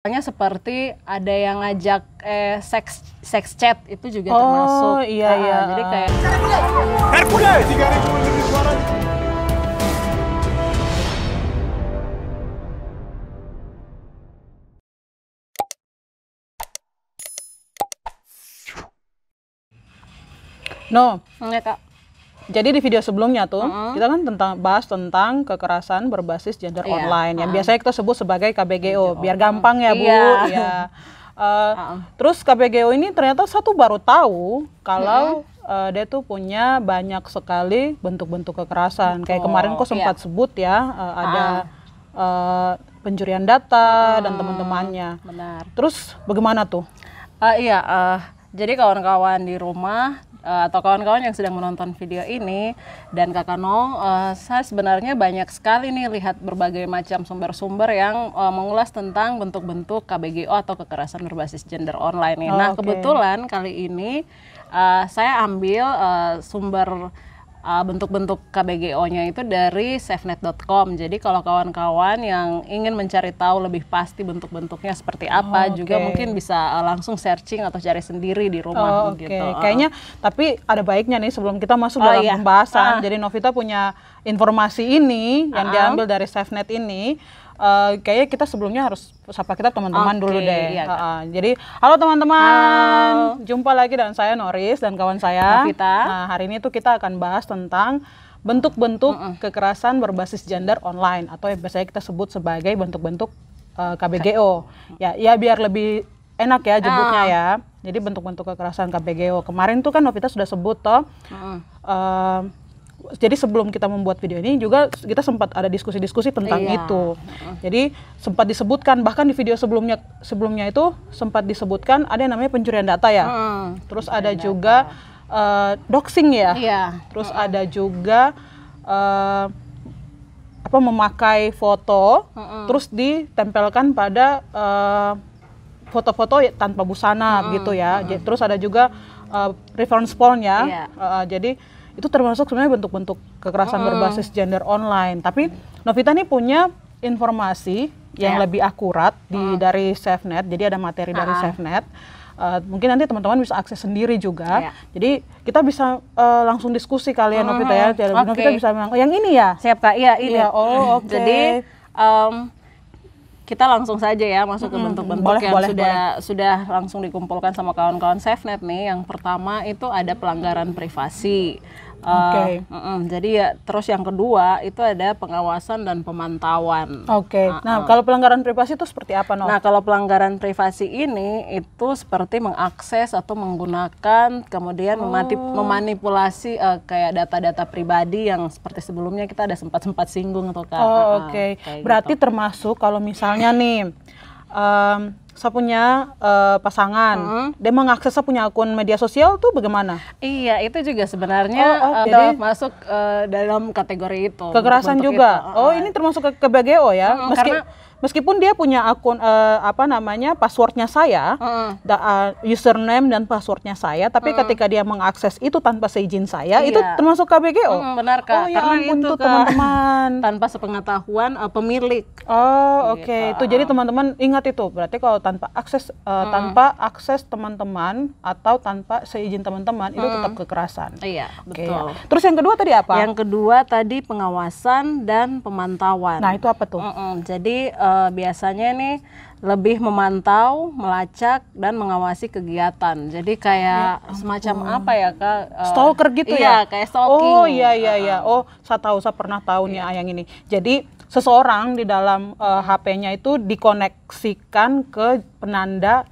Misalnya seperti ada yang ngajak seks chat itu juga termasuk. Oh iya. Jadi kayak Hercules 3.000 lebih suara. No, ya Kak. jadi di video sebelumnya tuh kita kan bahas tentang kekerasan berbasis gender online yang biasanya kita sebut sebagai KBGO. Biar gampang ya Bu. Iya. Terus KBGO ini ternyata satu baru tahu kalau dia tuh punya banyak sekali bentuk-bentuk kekerasan. Kayak kemarin kok sempat sebut ya ada pencurian data dan teman-temannya. Benar. Terus bagaimana tuh? Jadi kawan-kawan di rumah atau kawan-kawan yang sedang menonton video ini dan Kakak Nong, saya sebenarnya banyak sekali nih lihat berbagai macam sumber-sumber yang mengulas tentang bentuk-bentuk KBGO atau kekerasan berbasis gender online. Kebetulan kali ini saya ambil sumber bentuk-bentuk KBGO-nya itu dari safenet.com. Jadi kalau kawan-kawan yang ingin mencari tahu lebih pasti bentuk-bentuknya seperti apa, juga mungkin bisa langsung searching atau cari sendiri di rumah gitu. Kayaknya tapi ada baiknya nih sebelum kita masuk dalam pembahasan. Jadi Novita punya informasi ini yang diambil dari Safenet ini. Kayaknya kita sebelumnya harus sapa kita teman-teman dulu deh. Jadi halo teman-teman, jumpa lagi dengan saya Noris dan kawan saya Novita. Nah hari ini tuh kita akan bahas tentang bentuk-bentuk kekerasan berbasis gender online atau yang biasanya kita sebut sebagai bentuk-bentuk KBGO. Ya biar lebih enak ya jemputnya ya. Jadi bentuk-bentuk kekerasan KBGO. Kemarin tuh kan Novita sudah sebut toh. Jadi sebelum kita membuat video ini juga kita sempat ada diskusi-diskusi tentang itu. Jadi sempat disebutkan bahkan di video sebelumnya itu sempat disebutkan ada yang namanya pencurian data ya. Terus ada juga doxing ya. Terus ada juga memakai foto terus ditempelkan pada foto-foto tanpa busana gitu ya. Terus ada juga reference porn ya. Jadi itu termasuk sebenarnya bentuk-bentuk kekerasan berbasis gender online. Tapi Novita nih punya informasi yang lebih akurat dari Safenet. Jadi ada materi dari Safenet. Mungkin nanti teman-teman bisa akses sendiri juga. Jadi kita bisa langsung diskusi kalian Novita ya. Novita bisa bilang, yang ini ya? Siap Kak, iya ini. Jadi kita langsung saja ya masuk ke bentuk-bentuk yang sudah langsung dikumpulkan sama kawan-kawan Safenet nih. Yang pertama itu ada pelanggaran privasi. Jadi ya terus yang kedua itu ada pengawasan dan pemantauan. Nah kalau pelanggaran privasi itu seperti apa Nah kalau pelanggaran privasi ini itu seperti mengakses atau menggunakan kemudian memanipulasi kayak data-data pribadi yang seperti sebelumnya kita ada sempat singgung tuh Kak. Berarti gitu. Termasuk kalau misalnya nih saya punya pasangan, dia mengakses saya punya akun media sosial tuh bagaimana? Iya, itu juga sebenarnya udah masuk dalam kategori itu. Kekerasan juga? Ini termasuk ke KBGO ya? Meskipun dia punya akun passwordnya saya, username dan passwordnya saya, tapi ketika dia mengakses itu tanpa seizin saya, itu termasuk KBGO? Benar Kak, karena itu teman-teman tanpa sepengetahuan pemilik. Itu jadi teman-teman ingat itu, berarti kalau tanpa akses teman-teman atau tanpa seizin teman-teman itu tetap kekerasan. Iya, betul. Terus yang kedua tadi apa? Yang kedua tadi pengawasan dan pemantauan. Nah itu apa tuh? Jadi biasanya nih lebih memantau, melacak dan mengawasi kegiatan. Jadi kayak semacam apa ya Kak? Stalker gitu ya? Iya, kayak stalking. Iya. Saya pernah tahu nih yang ini. Jadi seseorang di dalam HP-nya itu dikoneksikan ke penanda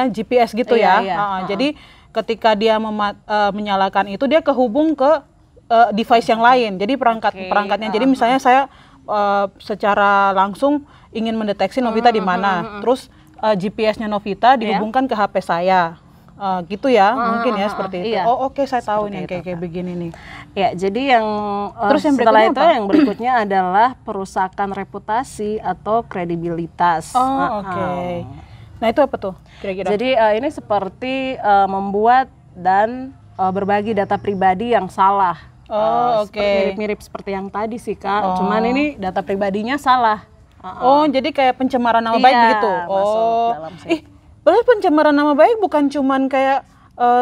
GPS gitu ya. Jadi ketika dia menyalakan itu dia kehubung ke device yang lain. Jadi perangkatnya. Jadi misalnya saya secara langsung ingin mendeteksi Novita di mana, terus GPS-nya Novita dihubungkan ke HP saya, gitu ya, mungkin ya seperti itu. Saya tahu nih kayak begini nih. Ya, jadi yang terus yang setelah itu yang berikutnya adalah perusakan reputasi atau kredibilitas. Nah itu apa tuh kira-kira? Jadi ini seperti membuat dan berbagi data pribadi yang salah. Mirip-mirip seperti yang tadi sih Kak, cuman ini data pribadinya salah. Oh, jadi kayak pencemaran nama baik begitu. Masuk dalam situ. Berarti pencemaran nama baik bukan cuman kayak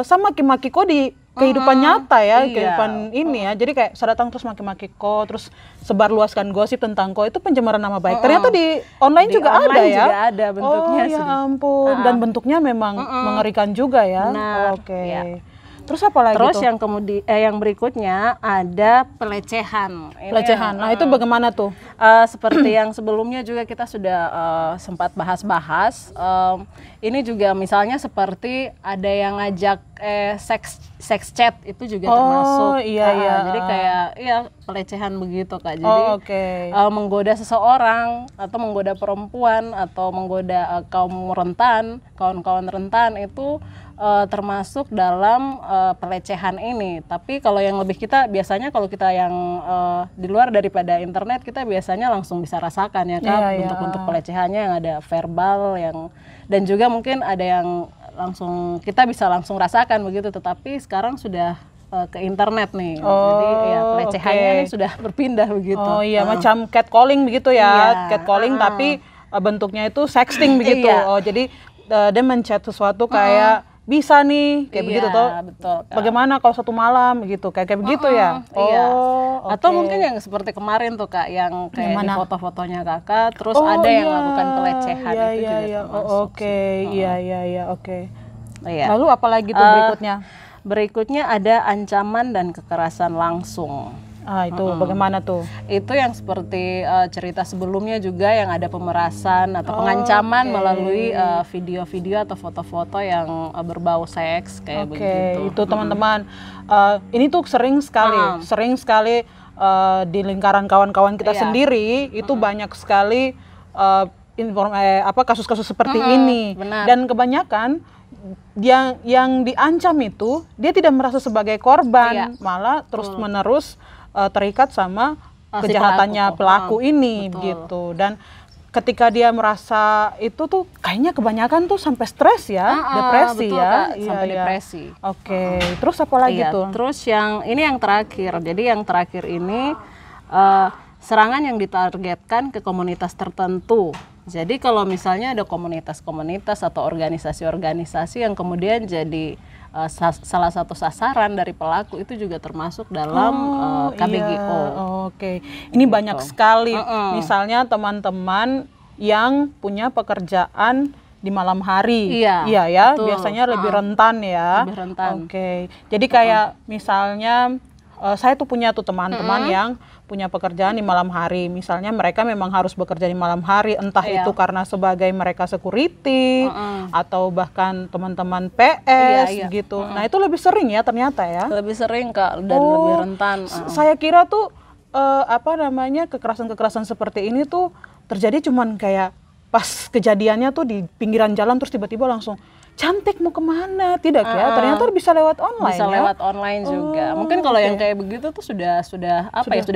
sama maki-maki kok di kehidupan nyata ya, kehidupan ini ya. Jadi kayak saya datang terus maki-maki kok, terus sebar luaskan gosip tentang kok, itu pencemaran nama baik. Ternyata di online Di juga online ada ya. juga ada bentuknya. Oh ya ampun, dan bentuknya memang mengerikan juga ya. Benar, Oke. iya. Terus apa lagi Terus tuh? yang berikutnya ada pelecehan. Ini Pelecehan. Nah, itu bagaimana tuh? seperti yang sebelumnya juga kita sudah sempat bahas-bahas. Ini juga misalnya seperti ada yang ngajak seks chat, itu juga termasuk. Iya. Jadi kayak pelecehan begitu Kak. Jadi menggoda seseorang atau menggoda perempuan atau menggoda kaum rentan, kawan-kawan rentan itu termasuk dalam pelecehan ini. Tapi kalau yang lebih kita biasanya kalau kita yang di luar daripada internet, kita biasanya langsung bisa rasakan ya Kak, bentuk-bentuk pelecehannya yang ada verbal dan juga mungkin ada yang langsung kita bisa langsung rasakan begitu. Tetapi sekarang sudah ke internet nih, jadi ya pelecehannya nih sudah berpindah begitu. Oh iya, macam catcalling begitu ya, catcalling tapi bentuknya itu sexting begitu. Oh jadi dia menchat sesuatu kayak bisa nih kayak begitu toh. Betul, Kak. Bagaimana kalau satu malam gitu kayak begitu ya? Atau mungkin yang seperti kemarin tuh Kak, yang kayak di foto-fotonya Kakak, terus ada yang melakukan pelecehan itu juga termasuk. Oke. Lalu apa lagi tuh berikutnya? Berikutnya ada ancaman dan kekerasan langsung. Itu bagaimana tuh? Itu yang seperti cerita sebelumnya juga yang ada pemerasan atau pengancaman melalui video-video atau foto-foto yang berbau seks kayak begitu. Itu teman-teman, ini tuh sering sekali di lingkaran kawan-kawan kita sendiri itu banyak sekali kasus-kasus seperti ini. Benar. Dan kebanyakan yang diancam itu dia tidak merasa sebagai korban, malah terus-menerus terikat sama kejahatannya pelaku ini gitu. Dan ketika dia merasa itu tuh kayaknya kebanyakan tuh sampai stres ya, depresi betul, ya. Kak, sampai depresi. Oke. Terus apa lagi tuh? Terus yang terakhir. Jadi yang terakhir ini serangan yang ditargetkan ke komunitas tertentu. Jadi kalau misalnya ada komunitas-komunitas atau organisasi-organisasi yang kemudian jadi salah satu sasaran dari pelaku, itu juga termasuk dalam KBGO. Oke. Ini banyak sekali. Misalnya teman-teman yang punya pekerjaan di malam hari. Iya ya, betul. Biasanya lebih rentan ya. Lebih rentan. Oke. Jadi kayak misalnya saya tuh punya tuh teman-teman yang punya pekerjaan di malam hari. Misalnya mereka memang harus bekerja di malam hari, entah itu karena sebagai mereka security atau bahkan teman-teman PS gitu. Nah, itu lebih sering ya ternyata ya. Lebih sering Kak, dan lebih rentan. Saya kira tuh kekerasan-kekerasan seperti ini tuh terjadi cuman kayak pas kejadiannya tuh di pinggiran jalan terus tiba-tiba langsung cantik mau kemana, tidak ya? Ternyata bisa lewat online. Bisa lewat online juga. Mungkin kalau yang kayak begitu tuh sudah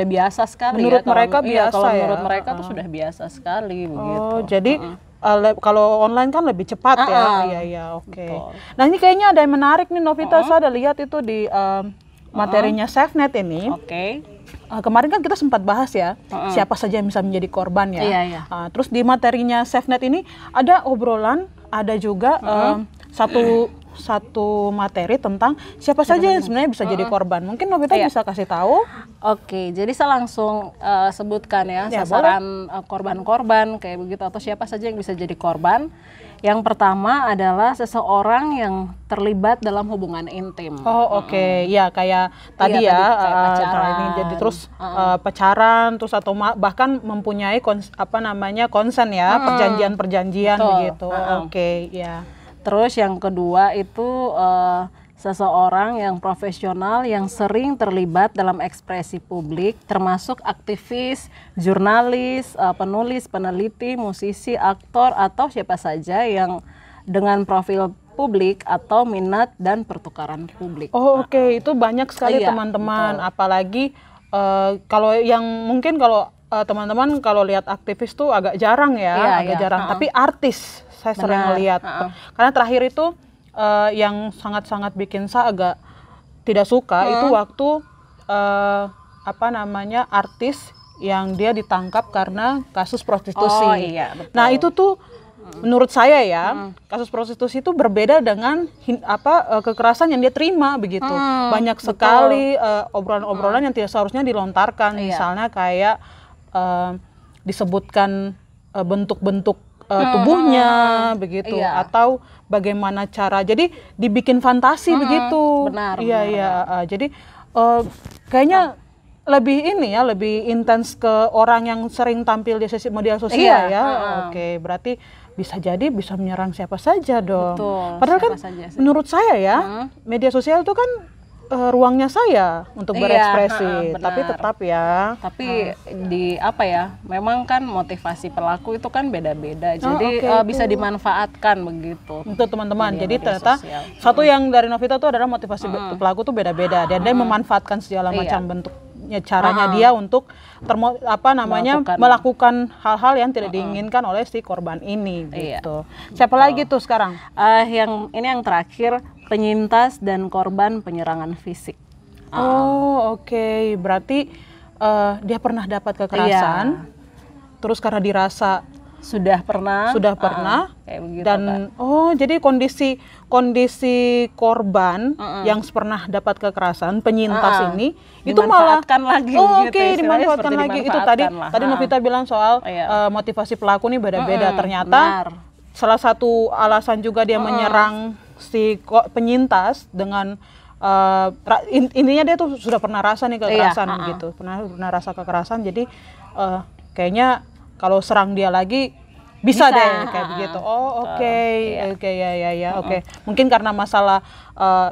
biasa sekali. Menurut ya. mereka biasa kalau ya. menurut mereka tuh sudah biasa sekali begitu. Jadi kalau online kan lebih cepat ya. Iya, oke. Nah ini kayaknya ada yang menarik nih Novita, saya ada lihat itu di materinya SafeNet ini. Oke. Kemarin kan kita sempat bahas ya, siapa saja yang bisa menjadi korban ya. Iya. Terus di materinya SafeNet ini ada obrolan, ada juga satu materi tentang siapa saja yang sebenarnya bisa jadi korban. Mungkin Novita bisa kasih tahu. Oke, jadi saya langsung sebutkan ya sasaran korban-korban kayak begitu, atau siapa saja yang bisa jadi korban. Yang pertama adalah seseorang yang terlibat dalam hubungan intim. Ya kayak tadi pacaran. Ini jadi terus pacaran, terus atau bahkan mempunyai konsen ya, perjanjian-perjanjian begitu. Terus yang kedua itu seseorang yang profesional yang sering terlibat dalam ekspresi publik, termasuk aktivis, jurnalis, penulis, peneliti, musisi, aktor, atau siapa saja yang dengan profil publik atau minat dan pertukaran publik. Itu banyak sekali teman-teman. Apalagi kalau yang mungkin kalau teman-teman kalau lihat aktivis tuh agak jarang ya, jarang. Tapi artis saya sering melihat. Karena terakhir itu yang sangat-sangat bikin saya agak tidak suka itu waktu artis yang dia ditangkap karena kasus prostitusi. Oh iya, betul. Nah itu tuh menurut saya ya, kasus prostitusi itu berbeda dengan kekerasan yang dia terima begitu. Banyak sekali obrolan-obrolan yang tidak seharusnya dilontarkan. Misalnya kayak disebutkan bentuk-bentuk tubuhnya begitu, atau bagaimana cara. Jadi dibikin fantasi begitu. Benar. Iya. Jadi kayaknya lebih intens ke orang yang sering tampil di media sosial ya. Oke, berarti bisa menyerang siapa saja dong. Betul, padahal kan menurut saya ya, media sosial itu kan ruangnya saya untuk berekspresi, tapi tetap ya. Tapi memang kan motivasi pelaku itu kan beda-beda, jadi bisa dimanfaatkan begitu. Untuk teman-teman, jadi ternyata satu yang dari Novita itu adalah motivasi pelaku tuh beda-beda, dan dia memanfaatkan segala macam bentuknya, caranya dia untuk melakukan hal-hal yang tidak diinginkan oleh si korban ini gitu. Siapa lagi tuh sekarang? Yang terakhir, penyintas dan korban penyerangan fisik. Oke. Berarti dia pernah dapat kekerasan, terus karena dirasa sudah pernah, kayak begitu, dan jadi kondisi korban yang pernah dapat kekerasan, penyintas ini itu malah dimanfaatkan lagi. Itu tadi Novita bilang soal motivasi pelaku nih beda-beda. Ternyata salah satu alasan juga dia menyerang si penyintas dengan intinya dia tuh sudah pernah rasa nih kekerasan gitu, pernah rasa kekerasan, jadi kayaknya kalau serang dia lagi bisa deh kayak begitu. Oke. Mungkin karena masalah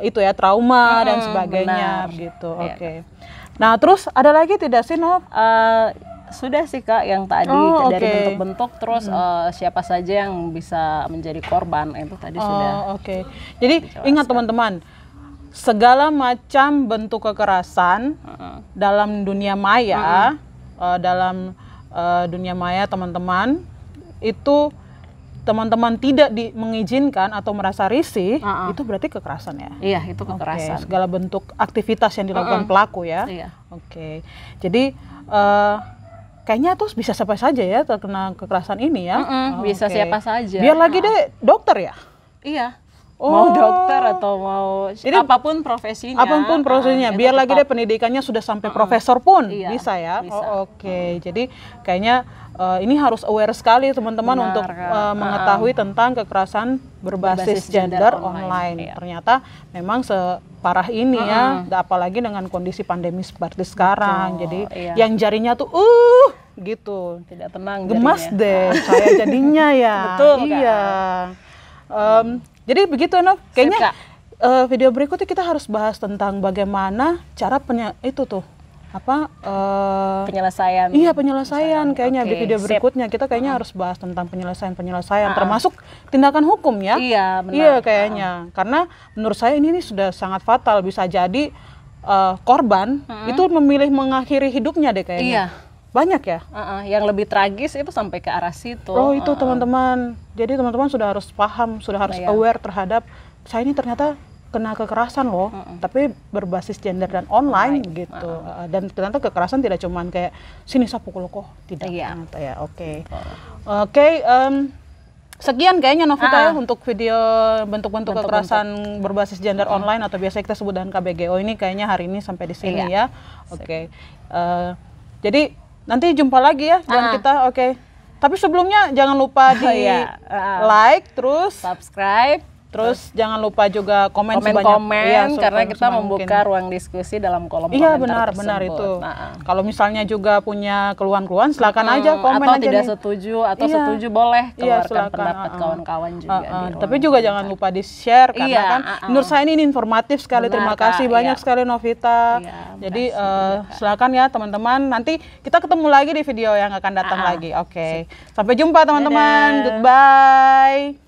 itu ya, trauma dan sebagainya gitu. Oke. Nah, terus ada lagi tidak sih, Nov? Sudah sih Kak, yang tadi dari bentuk-bentuk, terus siapa saja yang bisa menjadi korban, itu tadi sudah. Jadi ingat teman-teman, segala macam bentuk kekerasan dalam dunia maya, teman-teman, itu teman-teman tidak mengizinkan atau merasa risih, itu berarti kekerasan ya? Iya, itu kekerasan. Segala bentuk aktivitas yang dilakukan pelaku ya? Iya. Jadi kayaknya tuh bisa siapa saja ya terkena kekerasan ini ya? Bisa siapa saja. Biar lagi deh dokter ya? Iya. Mau dokter atau mau apapun profesinya. Biar lagi deh pendidikannya sudah sampai profesor pun bisa ya? Bisa. Jadi kayaknya ini harus aware sekali teman-teman untuk mengetahui tentang kekerasan berbasis gender online. Ternyata memang separah ini ya, apalagi dengan kondisi pandemi seperti sekarang. Jadi yang jarinya tuh gitu. Tidak tenang. Gemas deh saya jadinya ya. Betul. Iya. Jadi begitu Nov. Kayaknya video berikutnya kita harus bahas tentang bagaimana cara penyelesaian. Iya, penyelesaian kayaknya di video berikutnya kita kayaknya harus bahas tentang penyelesaian termasuk tindakan hukum ya. Iya, benar. Iya kayaknya. Karena menurut saya ini sudah sangat fatal, bisa jadi korban itu memilih mengakhiri hidupnya deh kayaknya. Iya. Banyak ya? Yang lebih tragis itu sampai ke arah situ. Itu teman-teman. Jadi teman-teman sudah harus paham, sudah harus aware terhadap saya ini ternyata kena kekerasan loh, tapi berbasis gender dan online gitu. Dan ternyata kekerasan tidak cuma kayak sini saya pukul kok, tidak. Sekian kayaknya Novita ya untuk video bentuk-bentuk kekerasan berbasis gender online atau biasa kita sebut dengan KBGO ini, kayaknya hari ini sampai di sini ya. Jadi nanti jumpa lagi ya dengan kita. Tapi sebelumnya jangan lupa di like, terus subscribe, terus jangan lupa juga komen karena kita membuka ruang diskusi dalam kolom komentar benar itu. Kalau misalnya juga punya keluhan-keluhan, silakan aja komen atau aja tidak setuju atau setuju boleh keluarkan pendapat kawan-kawan juga. Tapi juga jangan lupa di-share karena kan menurut saya ini informatif sekali. Terima kasih banyak sekali Novita. Jadi silakan ya teman-teman. Nanti kita ketemu lagi di video yang akan datang lagi. Sampai jumpa teman-teman. Goodbye.